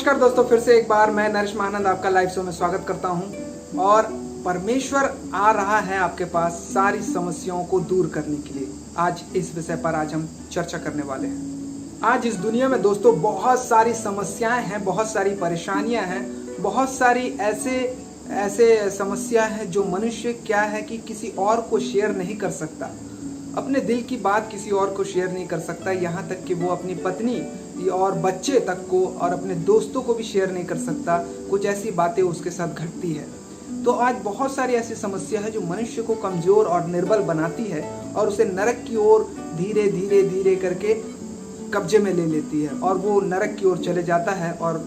नमस्कार दोस्तों, फिर से एक बार मैं नरेश महानंद आपका लाइव शो में स्वागत करता हूं। और परमेश्वर आ रहा है आपके पास सारी समस्याओं को दूर करने के लिए। आज इस विषय पर हम चर्चा करने वाले हैं। आज इस दुनिया में दोस्तों बहुत सारी समस्याएं हैं, बहुत सारी परेशानियां हैं, बहुत सारी ऐसे समस्या है जो मनुष्य क्या है कि किसी और को शेयर नहीं कर सकता। अपने दिल की बात किसी और को शेयर नहीं कर सकता, यहाँ तक कि वो अपनी पत्नी और बच्चे तक को और अपने दोस्तों को भी शेयर नहीं कर सकता। कुछ ऐसी बातें उसके साथ घटती है। तो आज बहुत सारी ऐसी समस्या है जो मनुष्य को कमजोर और निर्बल बनाती है और उसे नरक की ओर धीरे धीरे धीरे करके कब्जे में ले लेती है और वो नरक की ओर चले जाता है और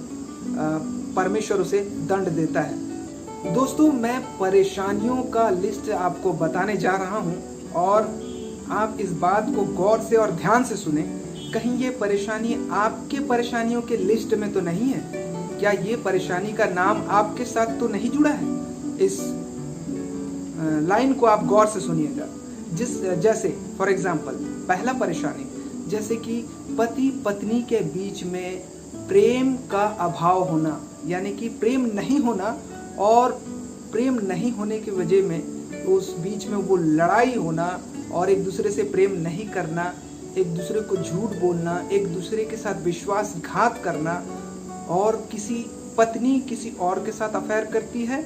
परमेश्वर उसे दंड देता है। दोस्तों, मैं परेशानियों का लिस्ट आपको बताने जा रहा हूँ और आप इस बात को गौर से और ध्यान से सुने। कहीं ये परेशानी आपके परेशानियों के लिस्ट में तो नहीं है? क्या ये परेशानी का नाम आपके साथ तो नहीं जुड़ा है? इस लाइन को आप गौर से सुनिएगा। जैसे फॉर एग्जाम्पल, पहला परेशानी जैसे कि पति पत्नी के बीच में प्रेम का अभाव होना, यानी कि प्रेम नहीं होना और प्रेम नहीं होने की वजह में उस बीच में वो लड़ाई होना और एक दूसरे से प्रेम नहीं करना, एक दूसरे को झूठ बोलना, एक दूसरे के साथ विश्वासघात करना, और किसी पत्नी किसी और के साथ अफेयर करती है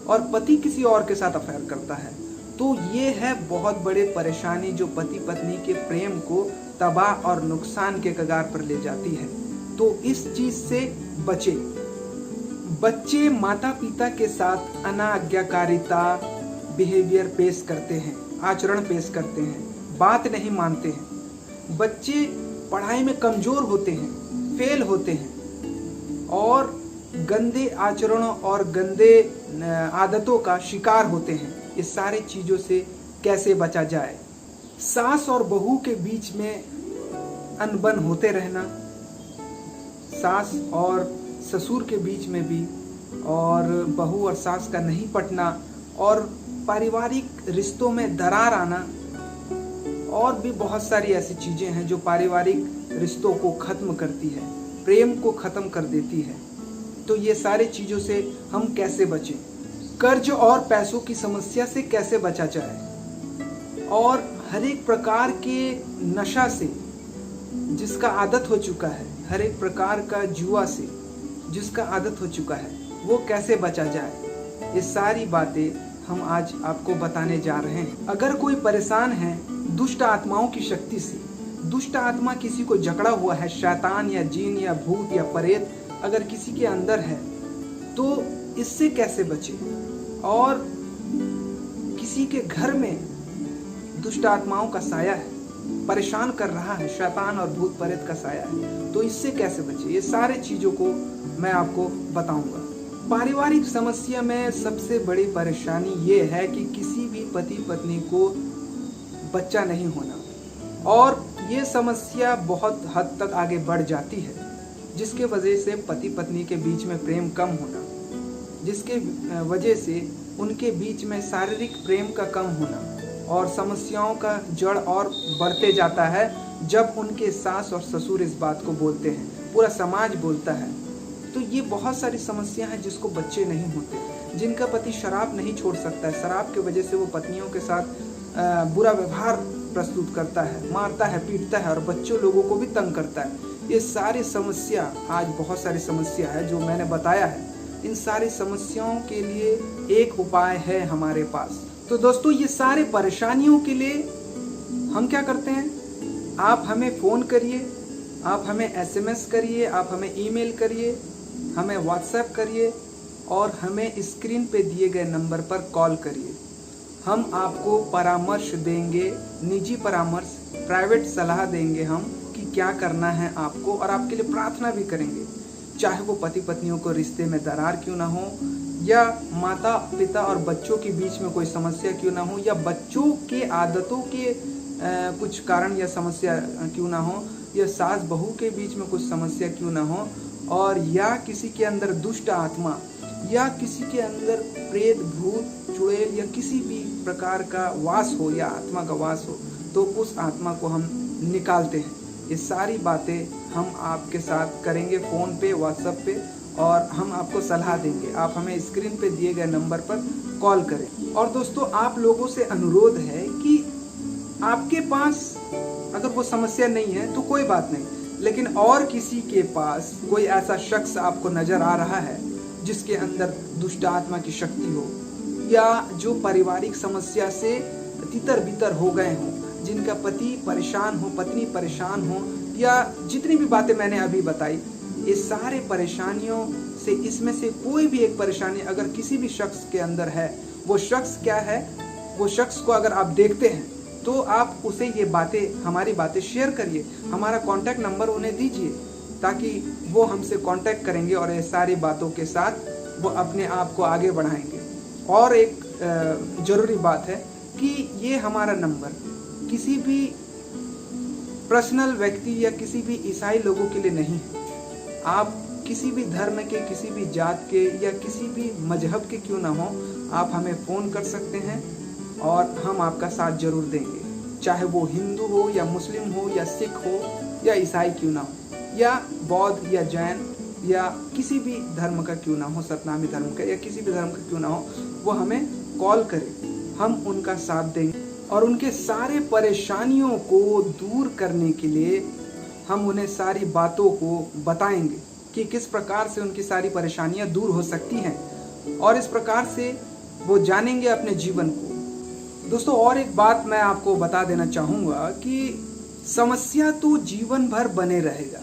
और पति किसी और के साथ अफेयर करता है। तो ये है बहुत बड़े परेशानी जो पति पत्नी के प्रेम को तबाह और नुकसान के कगार पर ले जाती है। तो इस चीज से बचे। बच्चे माता पिता के साथ अनाज्ञाकारिता बिहेवियर पेश करते हैं, आचरण पेश करते हैं, बात नहीं मानते हैं। बच्चे पढ़ाई में कमजोर होते हैं, फेल होते हैं और गंदे आचरणों और गंदे आदतों का शिकार होते हैं। इस सारी चीज़ों से कैसे बचा जाए? सास और बहू के बीच में अनबन होते रहना, सास और ससुर के बीच में भी, और बहू और सास का नहीं पटना, और पारिवारिक रिश्तों में दरार आना, और भी बहुत सारी ऐसी चीज़ें हैं जो पारिवारिक रिश्तों को ख़त्म करती है, प्रेम को ख़त्म कर देती है। तो ये सारी चीज़ों से हम कैसे बचें? कर्ज और पैसों की समस्या से कैसे बचा जाए? और हर एक प्रकार के नशा से जिसका आदत हो चुका है, हर एक प्रकार का जुआ से जिसका आदत हो चुका है, वो कैसे बचा जाए? ये सारी बातें हम आज आपको बताने जा रहे हैं। अगर कोई परेशान है दुष्ट आत्माओं की शक्ति से, दुष्ट आत्मा किसी को जकड़ा हुआ है, शैतान या जीन या भूत या प्रेत अगर किसी के अंदर है, तो इससे कैसे बचे? और किसी के घर में दुष्ट आत्माओं का साया है, परेशान कर रहा है, शैतान और भूत प्रेत का साया है, तो इससे कैसे बचे? ये सारे चीज़ों को मैं आपको बताऊंगा। पारिवारिक समस्या में सबसे बड़ी परेशानी ये है कि किसी भी पति पत्नी को बच्चा नहीं होना, और ये समस्या बहुत हद तक आगे बढ़ जाती है, जिसके वजह से पति पत्नी के बीच में प्रेम कम होना, जिसके वजह से उनके बीच में शारीरिक प्रेम का कम होना, और समस्याओं का जड़ और बढ़ते जाता है जब उनके सास और ससुर इस बात को बोलते हैं, पूरा समाज बोलता है। तो ये बहुत सारी समस्या है जिसको बच्चे नहीं होते। जिनका पति शराब नहीं छोड़ सकता है, शराब की वजह से वो पत्नियों के साथ बुरा व्यवहार प्रस्तुत करता है, मारता है, पीटता है और बच्चों लोगों को भी तंग करता है। ये सारी समस्या, आज बहुत सारी समस्या है जो मैंने बताया है। इन सारी समस्याओं के लिए एक उपाय है हमारे पास। तो दोस्तों, ये सारे परेशानियों के लिए हम क्या करते हैं? आप हमें फ़ोन करिए, आप हमें SMS करिए, आप हमें ईमेल करिए, हमें व्हाट्सएप करिए और हमें स्क्रीन पे दिए गए नंबर पर कॉल करिए। हम आपको परामर्श देंगे, निजी परामर्श, प्राइवेट सलाह देंगे हम कि क्या करना है आपको, और आपके लिए प्रार्थना भी करेंगे। चाहे वो पति पत्नियों को रिश्ते में दरार क्यों ना हो, या माता पिता और बच्चों के बीच में कोई समस्या क्यों ना हो, या बच्चों के आदतों के कुछ कारण या समस्या क्यों ना हो, या सास बहू के बीच में कुछ समस्या क्यों ना हो, और या किसी के अंदर दुष्ट आत्मा, या किसी के अंदर प्रेत भूत चुड़ैल या किसी भी प्रकार का वास हो या आत्मा का वास हो, तो उस आत्मा को हम निकालते हैं। ये सारी बातें हम आपके साथ करेंगे फ़ोन पे, व्हाट्सएप पे, और हम आपको सलाह देंगे। आप हमें स्क्रीन पे दिए गए नंबर पर कॉल करें। और दोस्तों, आप लोगों से अनुरोध है कि आपके पास अगर वो समस्या नहीं है तो कोई बात नहीं, लेकिन और किसी के पास कोई ऐसा शख्स आपको नज़र आ रहा है जिसके अंदर दुष्ट आत्मा की शक्ति हो, या जो पारिवारिक समस्या से तितर बितर हो गए हों, जिनका पति परेशान हो, पत्नी परेशान हो, या जितनी भी बातें मैंने अभी बताई, ये सारे परेशानियों से इसमें से कोई भी एक परेशानी अगर किसी भी शख्स के अंदर है, वो शख्स क्या है, वो शख्स को अगर आप देखते हैं तो आप उसे ये बातें, हमारी बातें शेयर करिए, हमारा कांटेक्ट नंबर उन्हें दीजिए, ताकि वो हमसे कांटेक्ट करेंगे और ये सारी बातों के साथ वो अपने आप को आगे बढ़ाएंगे। और एक ज़रूरी बात है कि ये हमारा नंबर किसी भी पर्सनल व्यक्ति या किसी भी ईसाई लोगों के लिए नहीं है। आप किसी भी धर्म के, किसी भी जात के या किसी भी मजहब के क्यों ना हो, आप हमें फ़ोन कर सकते हैं और हम आपका साथ जरूर देंगे, चाहे वो हिंदू हो या मुस्लिम हो या सिख हो या ईसाई क्यों ना हो, या बौद्ध या जैन या किसी भी धर्म का क्यों ना हो, सतनामी धर्म का या किसी भी धर्म का क्यों ना हो, वो हमें कॉल करें, हम उनका साथ देंगे। और उनके सारे परेशानियों को दूर करने के लिए हम उन्हें सारी बातों को बताएंगे कि किस प्रकार से उनकी सारी परेशानियां दूर हो सकती हैं, और इस प्रकार से वो जानेंगे अपने जीवन को। दोस्तों, और एक बात मैं आपको बता देना चाहूँगा कि समस्या तो जीवन भर बने रहेगा,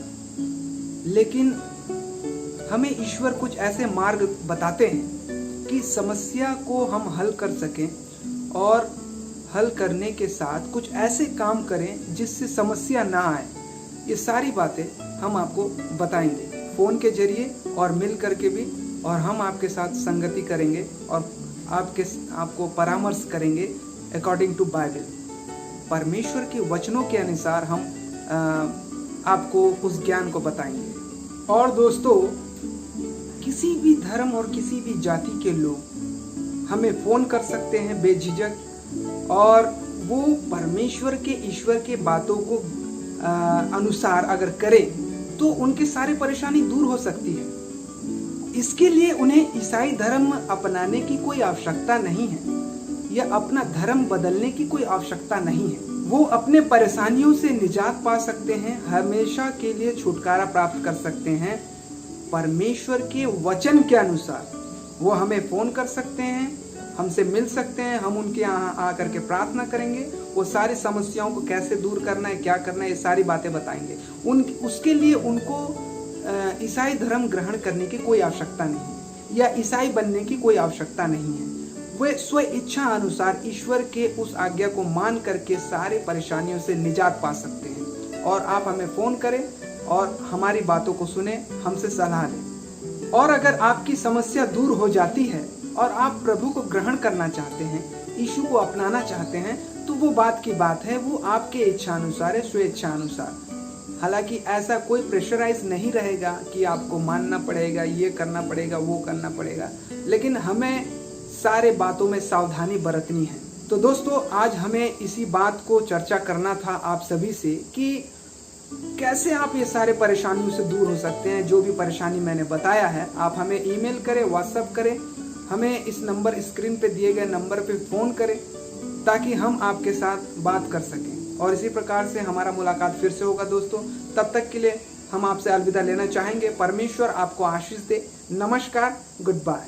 लेकिन हमें ईश्वर कुछ ऐसे मार्ग बताते हैं कि समस्या को हम हल कर सकें, और हल करने के साथ कुछ ऐसे काम करें जिससे समस्या ना आए। ये सारी बातें हम आपको बताएंगे फ़ोन के जरिए और मिल करके भी, और हम आपके साथ संगति करेंगे और आपको परामर्श करेंगे अकॉर्डिंग टू बाइबल। परमेश्वर के वचनों के अनुसार हम आपको उस ज्ञान को बताएंगे। और दोस्तों, किसी भी धर्म और किसी भी जाति के लोग हमें फ़ोन कर सकते हैं बेझिझक, और वो परमेश्वर के, ईश्वर के बातों को अनुसार अगर करें तो उनकी सारी परेशानी दूर हो सकती है। इसके लिए उन्हें ईसाई धर्म अपनाने की कोई आवश्यकता नहीं है, या अपना धर्म बदलने की कोई आवश्यकता नहीं है। वो अपने परेशानियों से निजात पा सकते हैं, हमेशा के लिए छुटकारा प्राप्त कर सकते हैं परमेश्वर के वचन के अनुसार। वो हमें फ़ोन कर सकते हैं, हमसे मिल सकते हैं, हम उनके यहाँ आकर के प्रार्थना करेंगे, वो सारी समस्याओं को कैसे दूर करना है, क्या करना है, ये सारी बातें बताएंगे। उसके लिए उनको ईसाई धर्म ग्रहण करने की कोई आवश्यकता नहीं है, या ईसाई बनने की कोई आवश्यकता नहीं है। वे स्व इच्छा अनुसार ईश्वर के उस आज्ञा को मान करके सारे परेशानियों से निजात पा सकते हैं। और आप हमें फ़ोन करें और हमारी बातों को सुने, हमसे सलाह लें। और अगर आपकी समस्या दूर हो जाती है और आप प्रभु को ग्रहण करना चाहते हैं, यीशु को अपनाना चाहते हैं, तो वो बात की बात है, वो आपके इच्छा अनुसार है, स्वेच्छा अनुसार। हालांकि ऐसा कोई प्रेशराइज नहीं रहेगा कि आपको मानना पड़ेगा, ये करना पड़ेगा, वो करना पड़ेगा, लेकिन हमें सारे बातों में सावधानी बरतनी है। तो दोस्तों, आज हमें इसी बात को चर्चा करना था आप सभी से कि कैसे आप ये सारे परेशानियों से दूर हो सकते हैं। जो भी परेशानी मैंने बताया है, आप हमें ईमेल करें, व्हाट्सएप करें, हमें इस नंबर, स्क्रीन पे दिए गए नंबर पे फ़ोन करें, ताकि हम आपके साथ बात कर सकें। और इसी प्रकार से हमारा मुलाकात फिर से होगा दोस्तों। तब तक के लिए हम आपसे अलविदा लेना चाहेंगे। परमेश्वर आपको आशीष दे। नमस्कार, गुड बाय।